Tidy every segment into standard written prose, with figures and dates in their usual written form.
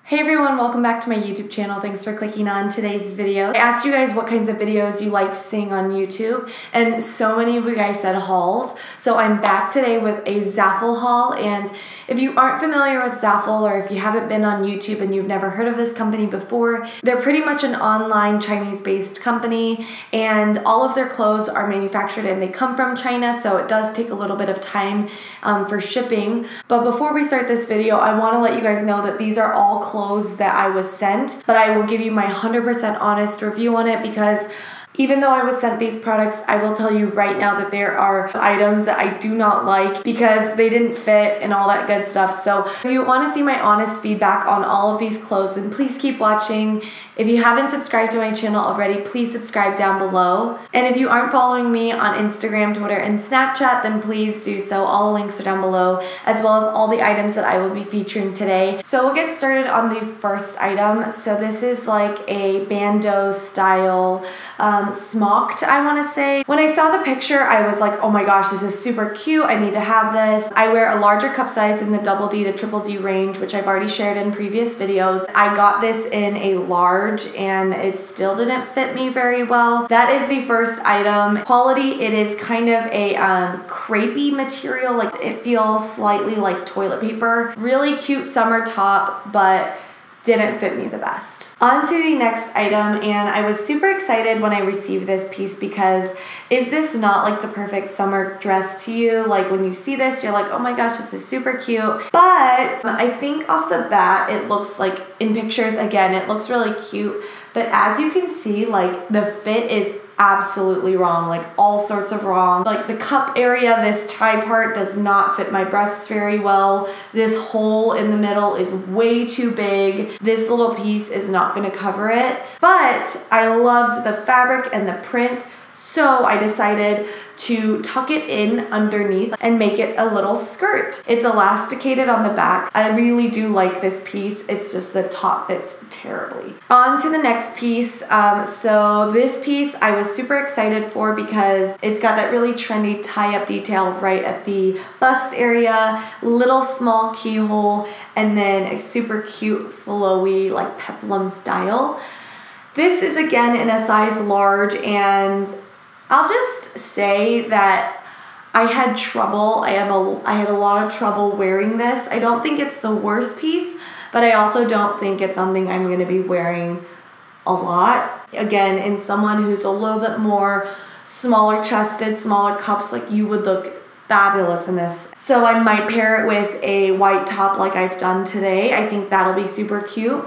Hey everyone, welcome back to my YouTube channel. Thanks for clicking on today's video. I asked you guys what kinds of videos you liked seeing on YouTube, and so many of you guys said hauls. So I'm back today with a Zaful haul, and if you aren't familiar with Zaful, or if you haven't been on YouTube and you've never heard of this company before, they're pretty much an online Chinese-based company, and all of their clothes are manufactured and they come from China, so it does take a little bit of time for shipping. But before we start this video, I want to let you guys know that these are all clothes that I was sent, but I will give you my 100% honest review on it, because even though I was sent these products, I will tell you right now that there are items that I do not like because they didn't fit and all that good stuff. So if you want to see my honest feedback on all of these clothes, then please keep watching. If you haven't subscribed to my channel already, please subscribe down below. And if you aren't following me on Instagram, Twitter, and Snapchat, then please do so. All the links are down below, as well as all the items that I will be featuring today. So we'll get started on the first item. So this is like a bandeau style smocked, I want to say. When I saw the picture, I was like, oh my gosh, this is super cute. I need to have this. I wear a larger cup size in the double D to triple D range, which I've already shared in previous videos. I got this in a large and it still didn't fit me very well. That is the first item. Quality, it is kind of a crepey material. Like, it feels slightly like toilet paper. Really cute summer top, but didn't fit me the best. On to the next item, and I was super excited when I received this piece because is this not like the perfect summer dress to you? Like, when you see this, you're like, oh my gosh, this is super cute. But I think off the bat, it looks like, in pictures, again, it looks really cute. But as you can see, like, the fit is absolutely wrong, like all sorts of wrong. Like the cup area, this tie part does not fit my breasts very well. This hole in the middle is way too big. This little piece is not going to cover it. But I loved the fabric and the print, so I decided to tuck it in underneath and make it a little skirt. It's elasticated on the back. I really do like this piece. It's just the top fits terribly. On to the next piece. So this piece I was super excited for because it's got that really trendy tie-up detail right at the bust area, little small keyhole, and then a super cute flowy like peplum style. This is again in a size large, and I'll just say that I had trouble. I had a lot of trouble wearing this. I don't think it's the worst piece, but I also don't think it's something I'm going to be wearing a lot. Again, in someone who's a little bit more smaller chested, smaller cups, like, you would look fabulous in this. So I might pair it with a white top like I've done today. I think that'll be super cute.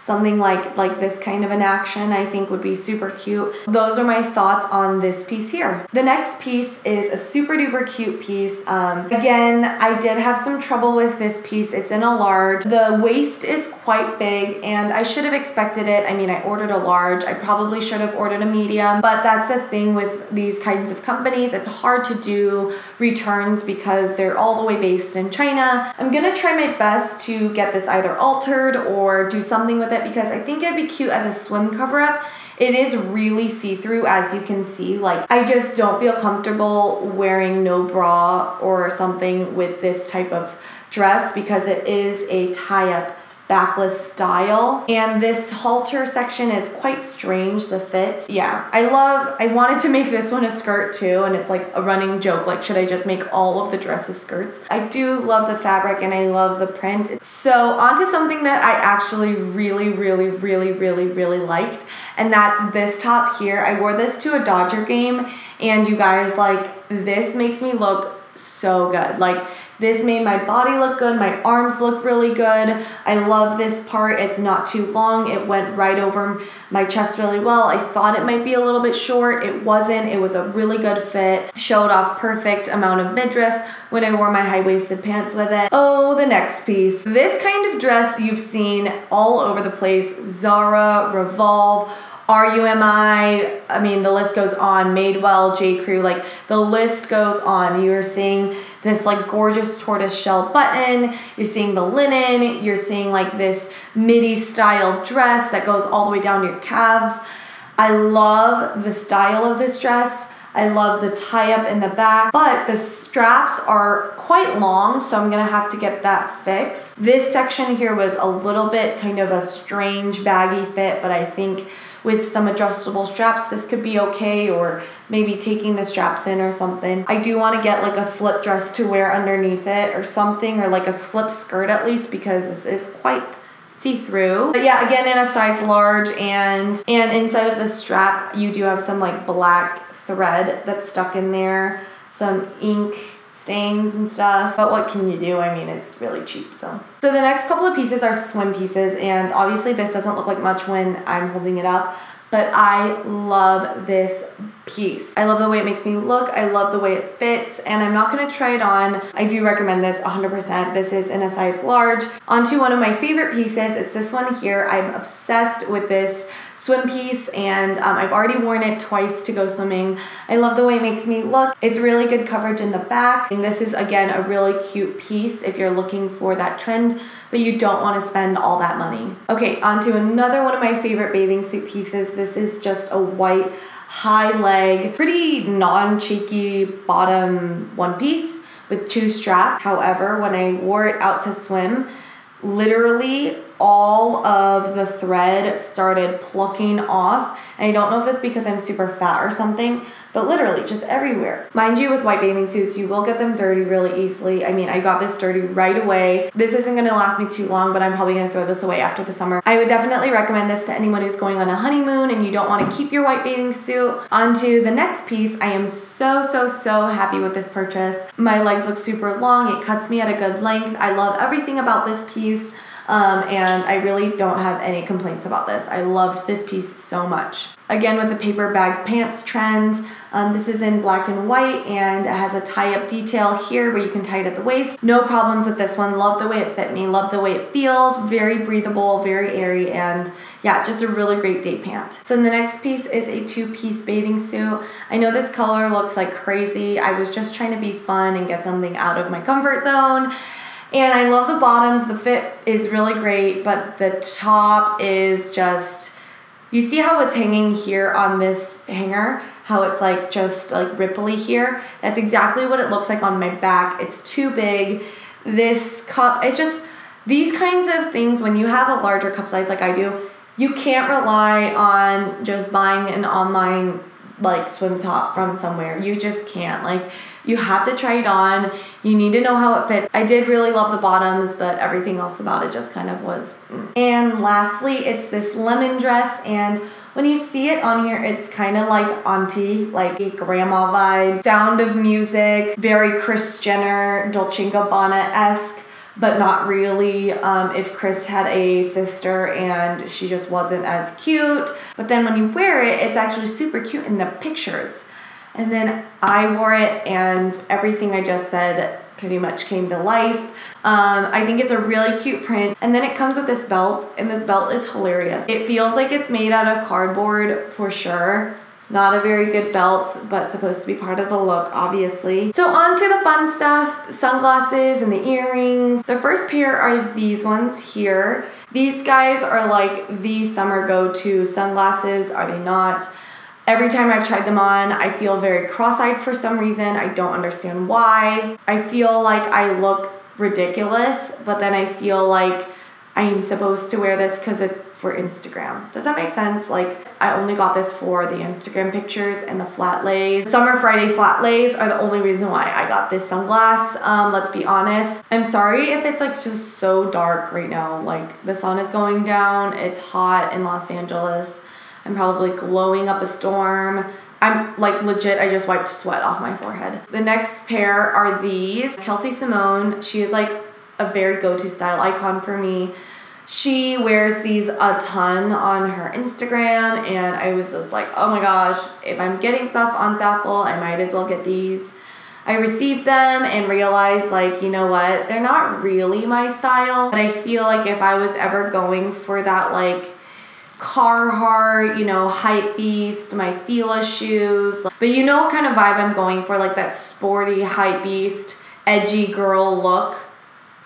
Something like this kind of an action I think would be super cute. Those are my thoughts on this piece here. The next piece is a super duper cute piece. Again, I did have some trouble with this piece. It's in a large. The waist is quite big, and I should have expected it. I mean, I ordered a large. I probably should have ordered a medium, but that's the thing with these kinds of companies. It's hard to do returns because they're all the way based in China. I'm gonna try my best to get this either altered or do something with it, because I think it'd be cute as a swim cover-up. It is really see-through, as you can see. Like, I just don't feel comfortable wearing no bra or something with this type of dress because it is a tie-up backless style, and this halter section is quite strange, the fit. Yeah, I wanted to make this one a skirt too, and it's like a running joke, like, should I just make all of the dresses skirts? I do love the fabric and I love the print. So on to something that I actually really liked, and that's this top here. I wore this to a Dodger game, and you guys, like, this makes me look so good. Like, this made my body look good, my arms look really good. I love this part. It's not too long. It went right over my chest really well. I thought it might be a little bit short. It wasn't. It was a really good fit. Showed off perfect amount of midriff when I wore my high-waisted pants with it. Oh, the next piece. This kind of dress you've seen all over the place. Zara, Revolve, RUMI, I mean, the list goes on, Madewell, J. Crew, like, the list goes on. You're seeing this like gorgeous tortoise shell button, you're seeing the linen, you're seeing like this midi style dress that goes all the way down to your calves. I love the style of this dress. I love the tie-up in the back, but the straps are quite long, so I'm gonna have to get that fixed. This section here was a little bit kind of a strange baggy fit, but I think with some adjustable straps, this could be okay, or maybe taking the straps in or something. I do want to get like a slip dress to wear underneath it or something, or like a slip skirt at least, because this is quite see-through. But yeah, again, in a size large, and inside of the strap, you do have some like black thread that's stuck in there, some ink stains and stuff, but what can you do? I mean, it's really cheap. So the next couple of pieces are swim pieces, and obviously this doesn't look like much when I'm holding it up, but I love this piece. I love the way it makes me look. I love the way it fits, and I'm not gonna try it on. I do recommend this 100%. This is in a size large. Onto one of my favorite pieces. It's this one here. I'm obsessed with this swim piece, and I've already worn it twice to go swimming. I love the way it makes me look. It's really good coverage in the back, and this is, again, a really cute piece if you're looking for that trend, but you don't want to spend all that money. Okay, onto another one of my favorite bathing suit pieces. This is just a white high leg, pretty non-cheeky bottom one piece with 2 straps. However, when I wore it out to swim, literally all of the thread started plucking off. And I don't know if it's because I'm super fat or something, but literally just everywhere. Mind you, with white bathing suits, you will get them dirty really easily. I mean, I got this dirty right away. This isn't gonna last me too long, but I'm probably gonna throw this away after the summer. I would definitely recommend this to anyone who's going on a honeymoon and you don't wanna keep your white bathing suit. Onto the next piece. I am so happy with this purchase. My legs look super long. It cuts me at a good length. I love everything about this piece. And I really don't have any complaints about this. I loved this piece so much. Again, with the paper bag pants trend, this is in black and white, and it has a tie-up detail here where you can tie it at the waist. No problems with this one. Love the way it fit me. Love the way it feels. Very breathable, very airy, and yeah, just a really great day pant. So the next piece is a 2-piece bathing suit. I know this color looks like crazy. I was just trying to be fun and get something out of my comfort zone. And I love the bottoms. The fit is really great, but the top is just, you see how it's hanging here on this hanger? How it's like just like ripply here? That's exactly what it looks like on my back. It's too big. This cup, it's just, these kinds of things, when you have a larger cup size like I do, you can't rely on just buying an online like swim top from somewhere. You just can't. Like, you have to try it on. You need to know how it fits. I did really love the bottoms, but everything else about it just kind of was And lastly, it's this lemon dress, and when you see it on here, it's kind of like auntie, like a grandma vibe. Sound of Music, very Kris Jenner, Dolce & Gabbana-esque, but not really. If Kris had a sister and she just wasn't as cute. But then when you wear it, it's actually super cute in the pictures. And then I wore it and everything I just said pretty much came to life. I think it's a really cute print. And then it comes with this belt, and this belt is hilarious. It feels like it's made out of cardboard for sure. Not a very good belt, but supposed to be part of the look, obviously. So on to the fun stuff, sunglasses and the earrings. The first pair are these ones here. These guys are like the summer go-to sunglasses, are they not? Every time I've tried them on, I feel very cross-eyed for some reason. I don't understand why. I feel like I look ridiculous, but then I feel like I'm supposed to wear this because it's for Instagram. Does that make sense? Like, I only got this for the Instagram pictures and the flat lays. Summer Friday flat lays are the only reason why I got this sunglass. Let's be honest. I'm sorry if it's like just so dark right now. Like, the sun is going down. It's hot in Los Angeles. I'm probably glowing up a storm. I'm like legit, I just wiped sweat off my forehead. The next pair are these. Kelsey Simone, she is like a very go-to style icon for me. She wears these a ton on her Instagram, and I was just like, oh my gosh, if I'm getting stuff on Zaful, I might as well get these. I received them and realized, like, you know what, they're not really my style, but I feel like if I was ever going for that like Carhartt, you know, hype beast, my Fila shoes, but you know what kind of vibe I'm going for, like that sporty hype beast, edgy girl look.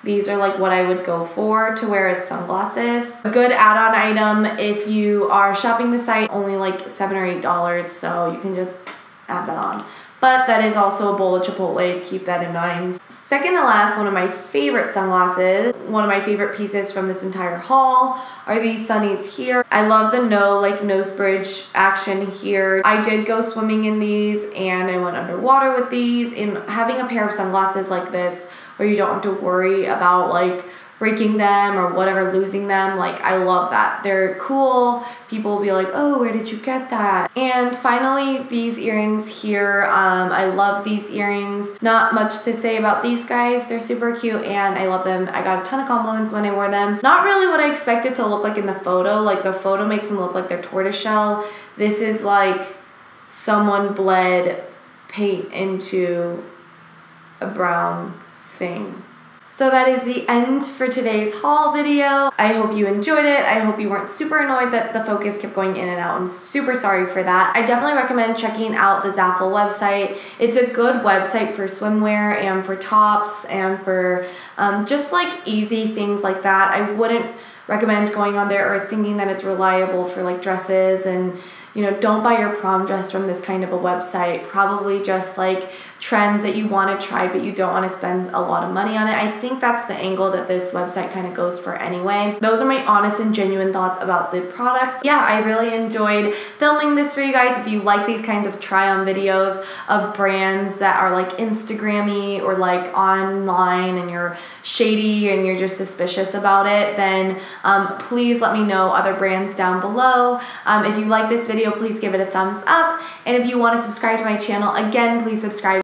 These are like what I would go for to wear as sunglasses. A good add-on item if you are shopping the site, only like $7 or $8, so you can just add that on. But that is also a bowl of Chipotle, keep that in mind. Second to last, one of my favorite sunglasses, one of my favorite pieces from this entire haul are these sunnies here. I love the nose bridge action here. I did go swimming in these and I went underwater with these, and having a pair of sunglasses like this where you don't have to worry about like breaking them or whatever, losing them, like I love that. They're cool. People will be like, oh, where did you get that? And finally, these earrings here. I love these earrings. Not much to say about these guys. They're super cute and I love them. I got a ton of compliments when I wore them. Not really what I expected to look like in the photo. Like the photo makes them look like they're tortoiseshell. This is like someone bled paint into a brown thing. So that is the end for today's haul video. I hope you enjoyed it. I hope you weren't super annoyed that the focus kept going in and out. I'm super sorry for that. I definitely recommend checking out the Zaful website. It's a good website for swimwear and for tops and for just like easy things like that. I wouldn't recommend going on there or thinking that it's reliable for like dresses, and you know, don't buy your prom dress from this kind of a website. Probably just like trends that you want to try but you don't want to spend a lot of money on it. I think that's the angle that this website kind of goes for anyway. Those are my honest and genuine thoughts about the product. Yeah, I really enjoyed filming this for you guys. If you like these kinds of try on videos of brands that are like Instagram-y or like online and you're shady and you're just suspicious about it, then please let me know other brands down below. If you like this video, please give it a thumbs up. And if you want to subscribe to my channel, again, please subscribe.